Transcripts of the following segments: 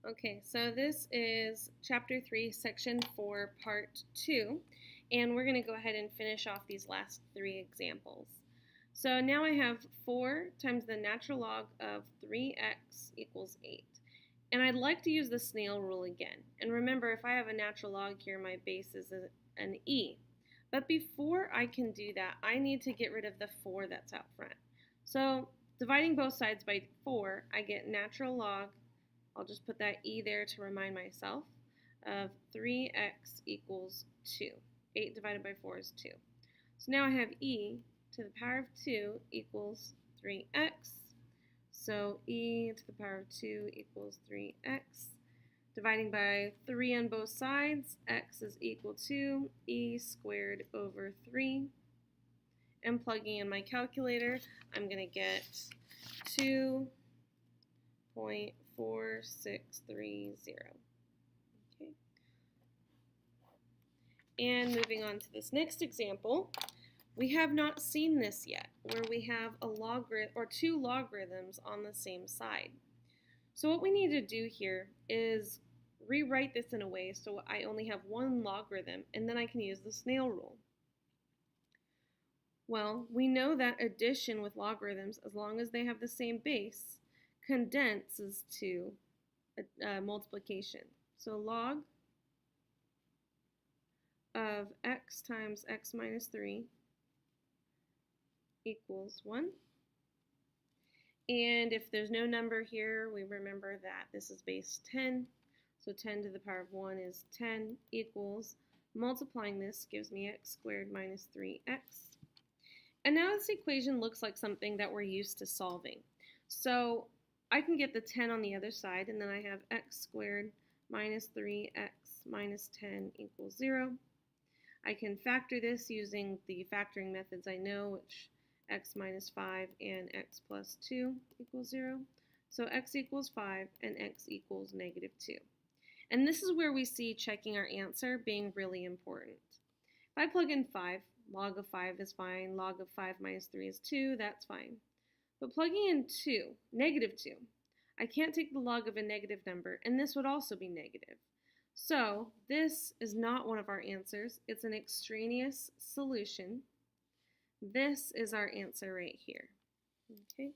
Okay, so this is Chapter 3, Section 4, Part 2, and we're going to go ahead and finish off these last 3 examples. So now I have 4 times the natural log of 3x equals 8. And I'd like to use the snail rule again. And remember, if I have a natural log here, my base is an e. But before I can do that, I need to get rid of the 4 that's out front. So dividing both sides by 4, I get natural log, I'll just put that e there to remind myself, of 3x equals 2. 8 divided by 4 is 2. So now I have e to the power of 2 equals 3x. So e to the power of 2 equals 3x. Dividing by 3 on both sides, x is equal to e squared over 3. And plugging in my calculator, I'm going to get 2.4630. Okay. And moving on to this next example, we have not seen this yet, where we have a logarithm or 2 logarithms on the same side. So what we need to do here is rewrite this in a way so I only have 1 logarithm, and then I can use the snail rule. Well, we know that addition with logarithms, as long as they have the same base, condenses to multiplication. So log of x times x minus 3 equals 1. And if there's no number here, we remember that this is base 10. So 10 to the power of 1 is 10 equals, multiplying this gives me x squared minus 3x. And now this equation looks like something that we're used to solving. So I can get the 10 on the other side, and then I have x squared minus 3x minus 10 equals 0. I can factor this using the factoring methods I know, which x minus 5 and x plus 2 equals 0. So x equals 5 and x equals negative 2. And this is where we see checking our answer being really important. If I plug in 5, log of 5 is fine, log of 5 minus 3 is 2, that's fine. But plugging in 2, negative 2, I can't take the log of a negative number, and this would also be negative. So this is not one of our answers, it's an extraneous solution. This is our answer right here. Okay.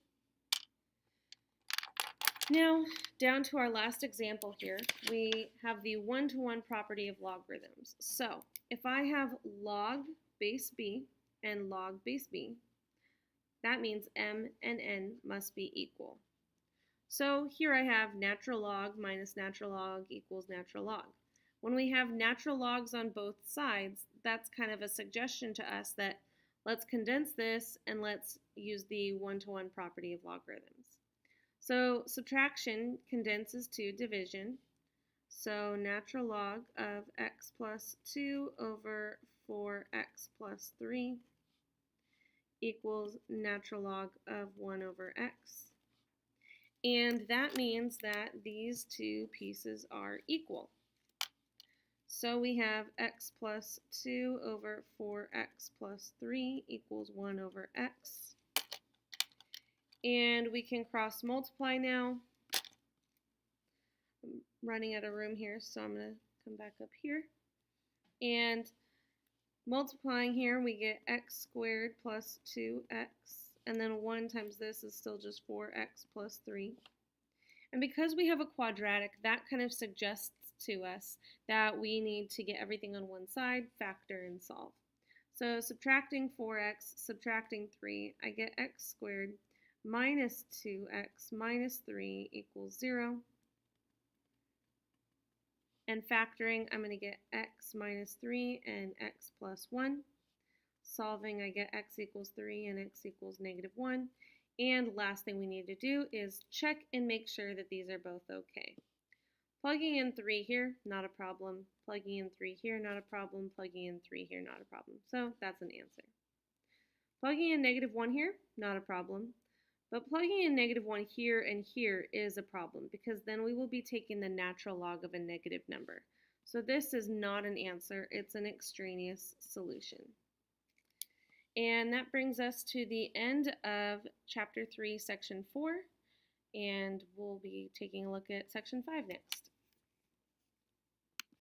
Now, down to our last example here, we have the one-to-one property of logarithms. So if I have log base b and log base b, that means m and n must be equal. So here I have natural log minus natural log equals natural log. When we have natural logs on both sides, that's kind of a suggestion to us that let's condense this and let's use the one-to-one property of logarithms. So subtraction condenses to division. So natural log of x plus 2 over 4x plus 3 equals natural log of 1 over x. And that means that these two pieces are equal. So we have x plus 2 over 4x plus 3 equals 1 over x. And we can cross multiply now. I'm running out of room here, so I'm going to come back up here. And multiplying here, we get x squared plus 2x. And then 1 times this is still just 4x plus 3. And because we have a quadratic, that kind of suggests to us that we need to get everything on one side, factor, and solve. So subtracting 4x, subtracting 3, I get x squared minus 2x minus 3 equals 0. And factoring, I'm going to get x minus 3 and x plus 1. Solving, I get x equals 3 and x equals negative 1. And last thing we need to do is check and make sure that these are both okay. Plugging in 3 here, not a problem. Plugging in 3 here, not a problem. Plugging in 3 here, not a problem. So that's an answer. Plugging in negative 1 here, not a problem. But plugging in negative 1 here and here is a problem because then we will be taking the natural log of a negative number. So this is not an answer, it's an extraneous solution. And that brings us to the end of Chapter 3, Section 4. and we'll be taking a look at section 5 next.